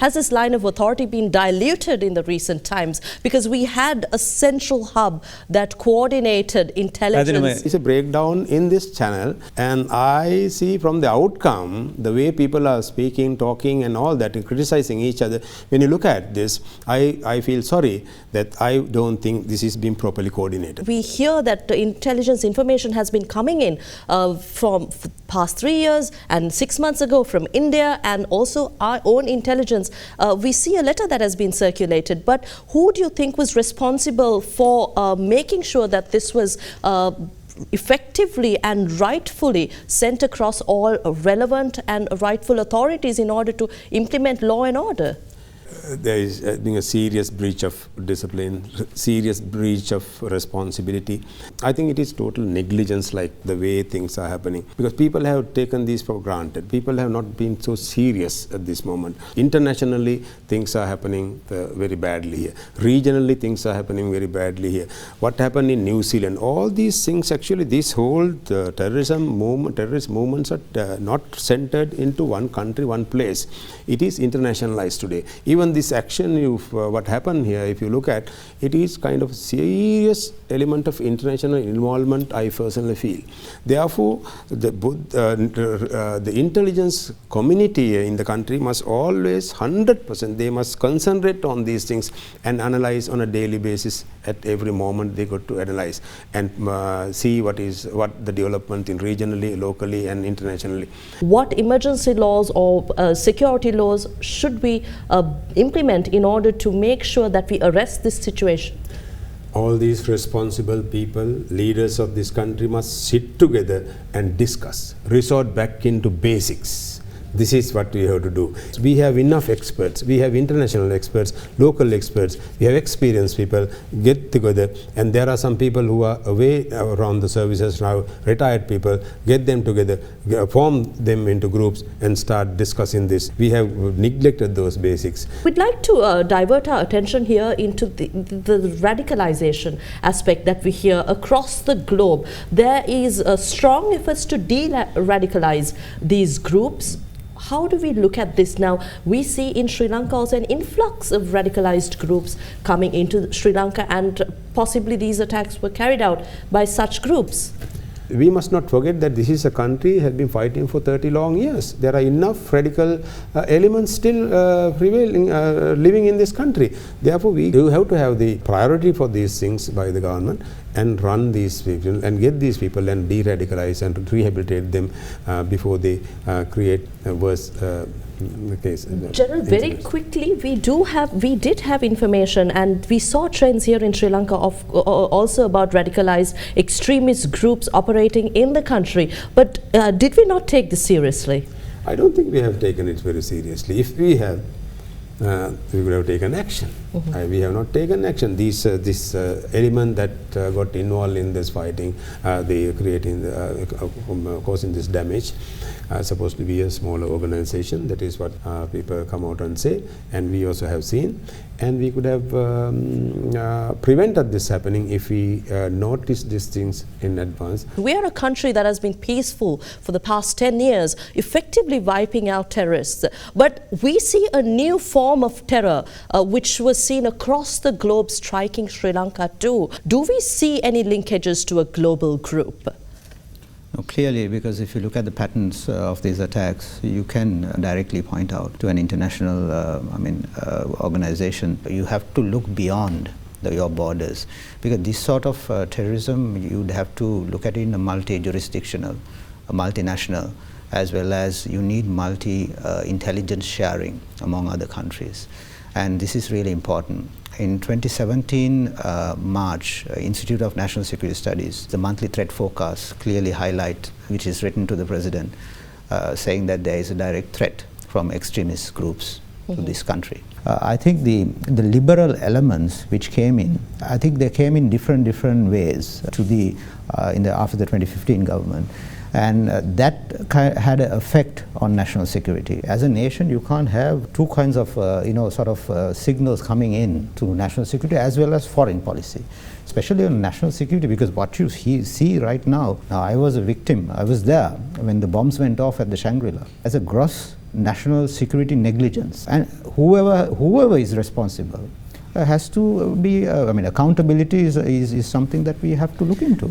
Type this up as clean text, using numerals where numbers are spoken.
has this line of authority been diluted in the recent times? Because we had a central hub that coordinated intelligence. It's a breakdown in this channel, and I see from the outcome, the way people are speaking, talking and all that, and criticizing each other. When you look at this, I feel sorry that I don't think this is being properly coordinated. We hear that the intelligence information has been coming in from past 3 years and 6 months ago from India and also our own intelligence. We see a letter that has been circulated, but who do you think was responsible for making sure that this was effectively and rightfully sent across all relevant and rightful authorities in order to implement law and order? There is being a serious breach of discipline, serious breach of responsibility. I think it is total negligence, like the way things are happening, because people have taken these for granted. People have not been so serious at this moment. Internationally, things are happening very badly here. Regionally, things are happening very badly here. What happened in New Zealand, all these things, actually, this whole terrorist movements are not centered into one country, one place. It is internationalized today. Even this action, what happened here, if you look at, it is kind of a serious element of international involvement, I personally feel. Therefore, the intelligence community in the country must always 100%, they must concentrate on these things and analyze on a daily basis. At every moment they got to analyze and see what the development in regionally, locally and internationally. What emergency laws or security laws should we implement in order to make sure that we arrest this situation? All these responsible people, leaders of this country, must sit together and discuss, resort back into basics. This is what we have to do. We have enough experts. We have international experts, local experts. We have experienced people. Get together, and there are some people who are away around the services now, retired people. Get them together, form them into groups, and start discussing this. We have neglected those basics. We'd like to divert our attention here into the radicalization aspect that we hear across the globe. There is strong efforts to de-radicalize these groups. How do we look at this now? We see in Sri Lanka also an influx of radicalized groups coming into Sri Lanka, and possibly these attacks were carried out by such groups. We must not forget that this is a country that has been fighting for 30 long years. There are enough radical elements still prevailing, living in this country. Therefore, we do have to have the priority for these things by the government and run these people and get these people and de-radicalize and rehabilitate them before they create a worse case. General, very quickly, we did have information, and we saw trends here in Sri Lanka of also about radicalized extremist groups operating in the country. But did we not take this seriously? I don't think we have taken it very seriously. If we have, we would have taken action. We have not taken action. This element that got involved in this fighting, they creating, causing this damage, supposed to be a smaller organization. That is what people come out and say, and we also have seen. And we could have prevented this happening if we noticed these things in advance. We are a country that has been peaceful for the past 10 years, effectively wiping out terrorists. But we see a new form of terror, which was seen across the globe, striking Sri Lanka too. Do we see any linkages to a global group? No, clearly, because if you look at the patterns of these attacks, you can directly point out to an international organization. You have to look beyond your borders, because this sort of terrorism, you'd have to look at it in a multi-jurisdictional, a multinational, as well as you need multi-intelligence sharing among other countries. And this is really important. In 2017 March, Institute of National Security Studies, the monthly threat forecast clearly highlight, which is written to the President, saying that there is a direct threat from extremist groups to this country. I think the liberal elements which came in, I think they came in different ways to the after the 2015 government. And that had an effect on national security. As a nation, you can't have two kinds of, signals coming in to national security as well as foreign policy, especially on national security, because what you see right now, I was a victim. I was there when the bombs went off at the Shangri-La. As a gross national security negligence, and whoever is responsible has to be, accountability is something that we have to look into.